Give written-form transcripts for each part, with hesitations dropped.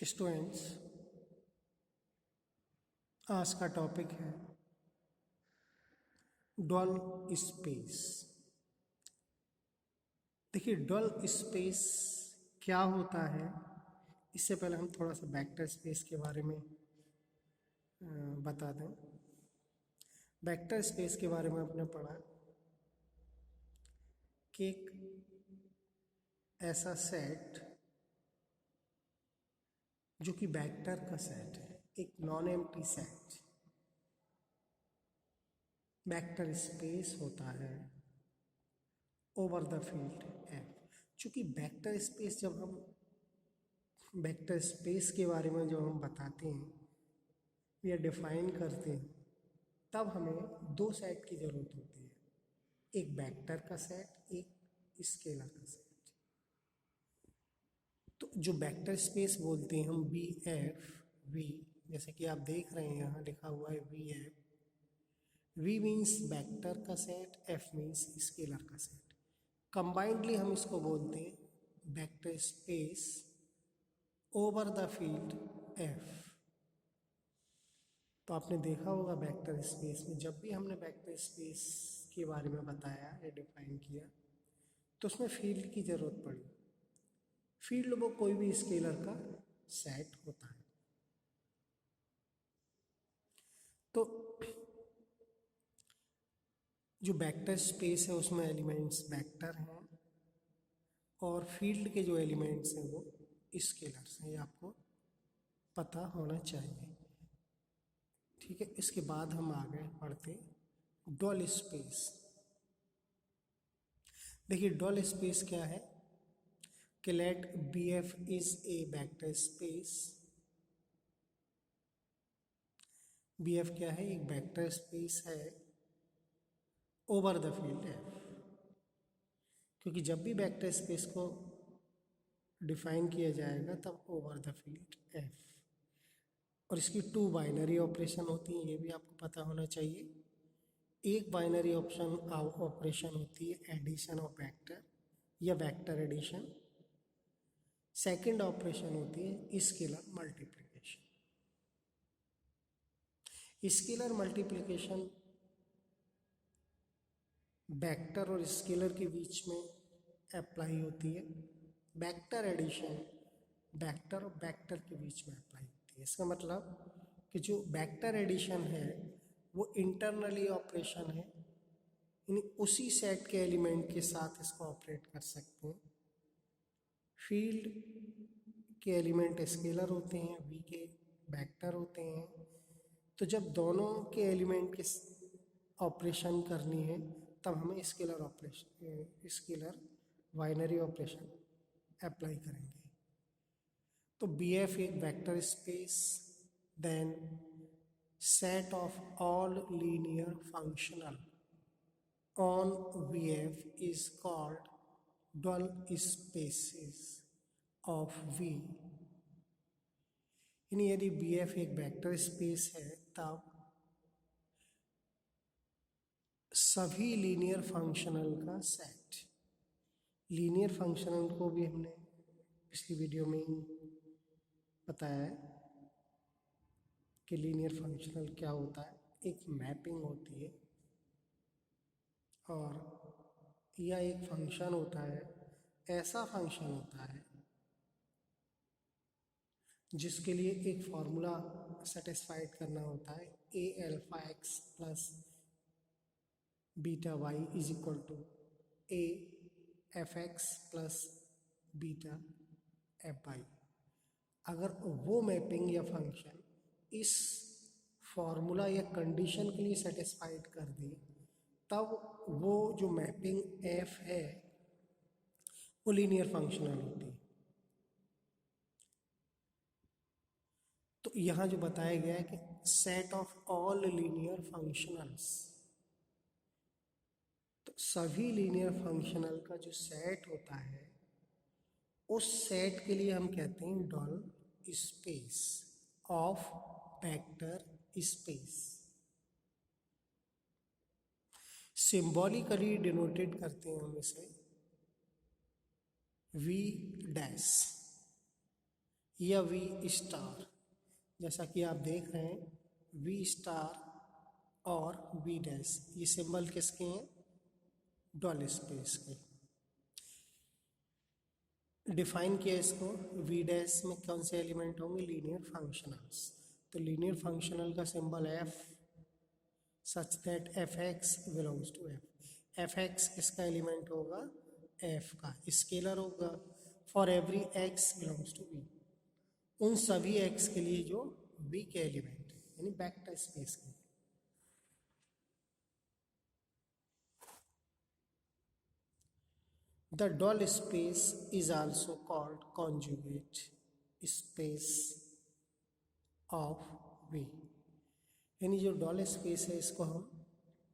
Students, आज का topic है ड्यूअल स्पेस। देखिए, ड्यूअल स्पेस क्या होता है, इससे पहले हम थोड़ा सा वेक्टर स्पेस के बारे में बता दें। वेक्टर स्पेस के बारे में आपने पढ़ा कि एक ऐसा सेट जो कि वेक्टर का सेट है, एक non empty set vector space होता है ओवर द फील्ड एफ। चूंकि वेक्टर स्पेस वेक्टर स्पेस के बारे में जब हम बताते हैं या डिफाइन करते हैं, तब हमें दो सेट की जरूरत होती है, एक वेक्टर का सेट, एक स्केलर का सेट। तो जो वेक्टर स्पेस बोलते हैं हम वी एफ वी, जैसे कि आप देख रहे हैं यहाँ लिखा हुआ है V F. V means vector का सेट, एफ मीन्स स्केलर का सेट। कंबाइंडली हम इसको बोलते हैं vector space over the field F. तो आपने देखा होगा वेक्टर स्पेस में जब भी हमने वेक्टर स्पेस के बारे में बताया या डिफाइन किया तो उसमें फील्ड की जरूरत पड़ी। फील्ड वो कोई भी स्केलर का सेट होता है। तो जो वेक्टर स्पेस है उसमें एलिमेंट्स वेक्टर हैं और फील्ड के जो एलिमेंट्स हैं वो स्केलर्स हैं, ये आपको पता होना चाहिए। ठीक है, इसके बाद हम आगे बढ़ते ड्यूअल स्पेस। देखिए, ड्यूअल स्पेस क्या है कि let V F is a vector space. V F क्या है, एक वेक्टर स्पेस है ओवर द फील्ड एफ। क्योंकि जब भी वेक्टर स्पेस को डिफाइन किया जाएगा तब ओवर द फील्ड एफ, और इसकी टू बाइनरी ऑपरेशन होती हैं, ये भी आपको पता होना चाहिए। एक बाइनरी ऑपरेशन होती है एडिशन ऑफ वेक्टर या वेक्टर एडिशन। सेकंड ऑपरेशन होती है scalar multiplication. Scalar multiplication vector और स्केलर के बीच में अप्लाई होती है। वेक्टर एडिशन वेक्टर और वेक्टर के बीच में अप्लाई होती है। इसका मतलब कि जो वेक्टर एडिशन है वो इंटरनली ऑपरेशन है, यानी उसी सेट के एलिमेंट के साथ इसको ऑपरेट कर सकते हैं। फील्ड के एलिमेंट स्केलर होते हैं, वी के वेक्टर होते हैं। तो जब दोनों के एलिमेंट के ऑपरेशन करनी है तब हमें स्केलर बाइनरी ऑपरेशन अप्लाई करेंगे। तो बी एफ एक vector space, then set of all linear functional on V F is called dual spaces of V. यानी यदि बी एफ एक वेक्टर स्पेस है तब सभी लीनियर फंक्शनल का सेट। लीनियर फंक्शनल को भी हमने पिछली वीडियो में ही बताया है कि लीनियर फंक्शनल क्या होता है। एक मैपिंग होती है और यह एक फंक्शन होता है, ऐसा फंक्शन होता है जिसके लिए एक फॉर्मूला सेटिस्फाइड करना होता है, a alpha x plus beta y is equal to a f x plus beta f y. अगर वो मैपिंग या फंक्शन इस फॉर्मूला या कंडीशन के लिए सेटिस्फाइड कर दे तब वो जो मैपिंग एफ है वो लीनियर फंक्शनल होती है। तो यहाँ जो बताया गया है कि set of all linear functionals, तो सभी लीनियर फंक्शनल का जो सेट होता है उस सेट के लिए हम कहते हैं dual space of vector space. Symbolically denoted करते हैं हम इसे वी डैश, या वी स्टार, जैसा कि आप देख रहे हैं वी स्टार और वी डैश, ये सिंबल किसके हैं? डुअल स्पेस के। डिफाइन किया इसको, वी डैश में कौन से एलिमेंट होंगे? Linear functionals. तो लीनियर फंक्शनल का symbol F, such that F X belongs to F. F X किसका एलिमेंट होगा? एफ का। स्केलर होगा for every X belongs to V, उन सभी एक्स के लिए जो वी के एलिमेंट है, यानी वेक्टर स्पेस के। The dual space is also called conjugate space of V, यानी जो डॉल स्पेस है इसको हम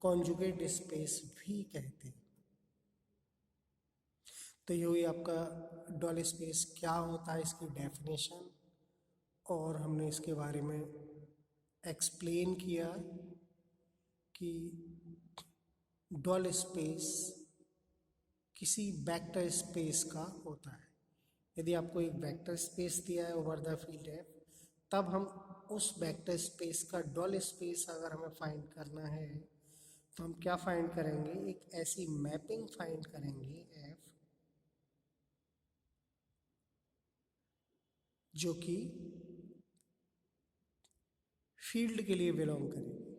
कॉन्जुगेट स्पेस भी कहते हैं। तो ये हुई आपका डॉल स्पेस क्या होता है, इसकी डेफिनेशन, और हमने इसके बारे में एक्सप्लेन किया कि डॉल स्पेस किसी वेक्टर स्पेस का होता है। यदि आपको एक वेक्टर स्पेस दिया है ओवर द फील्ड एफ, तब हम उस वेक्टर स्पेस का डुअल स्पेस अगर हमें फाइंड करना है तो हम क्या फाइंड करेंगे? एक ऐसी मैपिंग फाइंड करेंगे एफ जो कि फील्ड के लिए बिलोंग करेगी।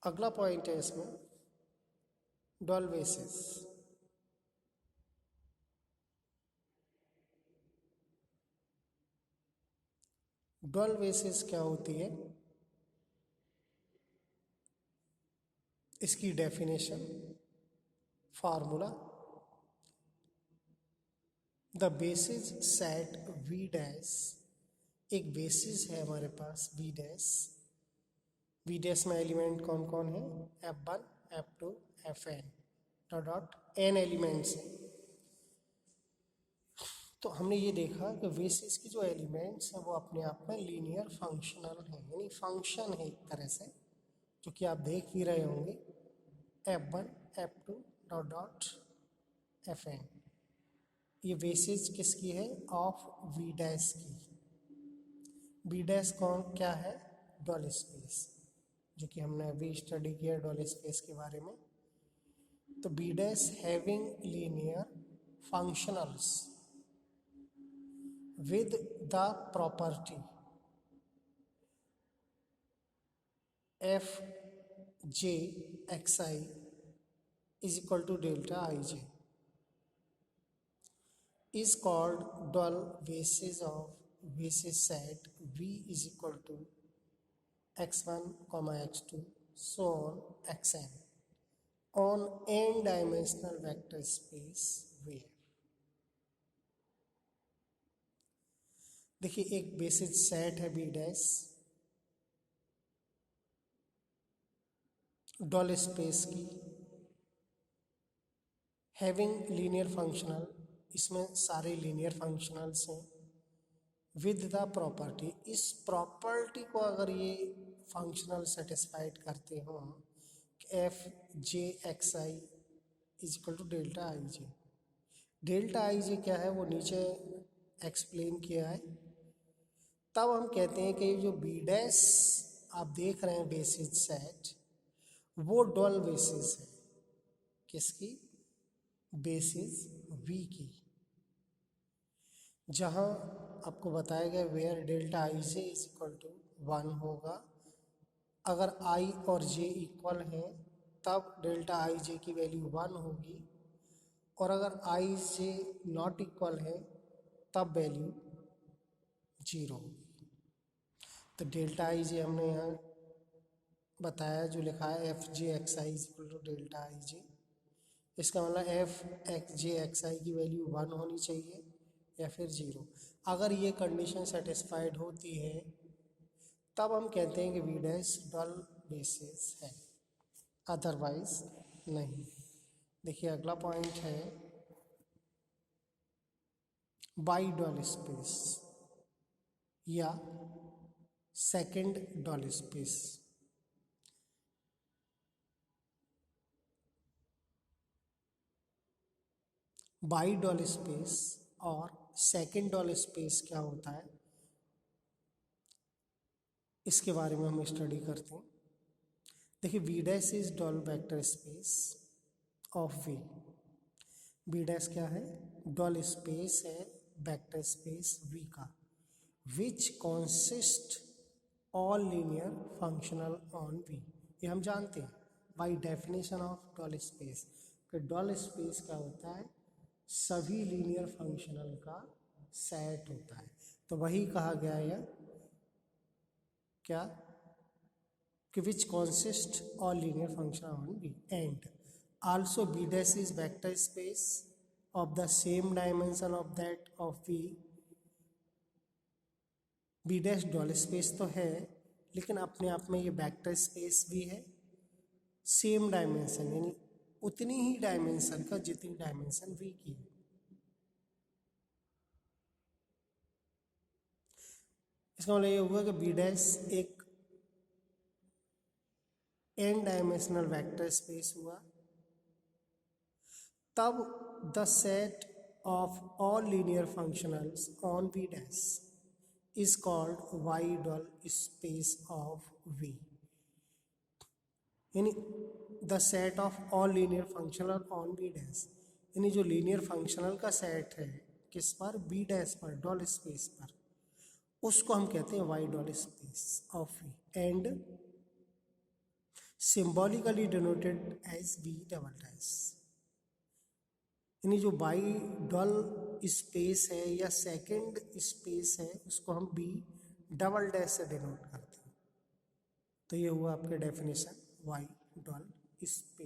अगला पॉइंट है इसमें डुअल बेसिस। डुअल बेसिस क्या होती है, इसकी definition, formula. The basis set V dash, एक बेसिस है हमारे पास वी डैश। वी डैश में एलिमेंट कौन कौन है? F1, F2, Fn dot dot N elements हैं। तो हमने ये देखा कि बेसिस की जो एलिमेंट्स हैं वो अपने आप में लीनियर फंक्शनल हैं, यानी फंक्शन है एक तरह से, जो कि आप देख ही रहे होंगे। F1, F2 dot dot Fn, ये बेसिस किसकी है? ऑफ वी डैश की। वी डैश कौन क्या है? डुअल स्पेस, जो कि हमने अभी स्टडी किया डुअल स्पेस के बारे में। तो V dash having linear functionals with the property f j xi is equal to delta ij is called dual basis of basis set v is equal to x1 comma x2 so on xn on n dimensional vector space where। देखिए एक basis set है B dash dual space की, having linear functional, इसमें सारे linear functionals हैं, with the property, इस property को अगर ये फंक्शनल सेटिस्फाइड करते हो f j x i is equal to delta I j. Delta I j क्या है वो नीचे एक्सप्लेन किया है। तब हम कहते हैं कि ये जो बी डैश आप देख रहे हैं बेसिस सेट, वो डुअल बेसिस है। किसकी? बेसिस वी की, जहाँ आपको बताया गया where delta I J is equal to 1 होगा। अगर आई और जे इक्वल हैं तब डेल्टा आई जे की वैल्यू 1 होगी, और अगर आई जे नॉट इक्वल है तब वैल्यू 0 होगी। तो डेल्टा आई जे हमने यहाँ बताया जो लिखा है f j x i is equal to delta I j, इसका मतलब f x j x i की वैल्यू 1 होनी चाहिए या फिर 0। अगर ये कंडीशन सेटिस्फाइड होती है तब हम कहते हैं कि वी डैश डुअल बेसिस है, अदरवाइज नहीं। देखिए अगला पॉइंट है बाई डुअल स्पेस या second dual space. By doll space और सेकेंड डॉल स्पेस क्या होता है, इसके बारे में हम स्टडी करते हैं। देखिए V dash is dual vector space of V. V dash क्या है, डॉल स्पेस है वेक्टर स्पेस वी का, which consist all linear functional on V. ये हम जानते हैं by definition of dual space कि डॉल स्पेस क्या होता है, सभी लीनियर फंक्शनल का सेट होता है। तो वही कहा गया है क्या कि which consist all linear function on V and also B dash is vector space of the same dimension of that of V. B dash dual space तो है लेकिन अपने आप में ये वेक्टर स्पेस भी है, सेम डायमेंशन यानी उतनी ही डायमेंशन का जितनी डायमेंशन वी की है। इसका मतलब ये हुआ कि बी डैश एक n डायमेंशनल वेक्टर स्पेस हुआ, तब the set of all linear functionals on V dash is called Y dual space of V. यानी the set of all linear functional on V dash, यानी जो लीनियर functional का सेट है किस पर, बी डैश पर, डॉल स्पेस पर, उसको हम कहते हैं Y dual space of V and symbolically denoted as V double dash. यानी जो बाई डॉल स्पेस है या सेकंड स्पेस है उसको हम बी डबल डैश से डिनोट करते हैं। तो ये हुआ आपके डेफिनेशन वाई डॉल स्पेस।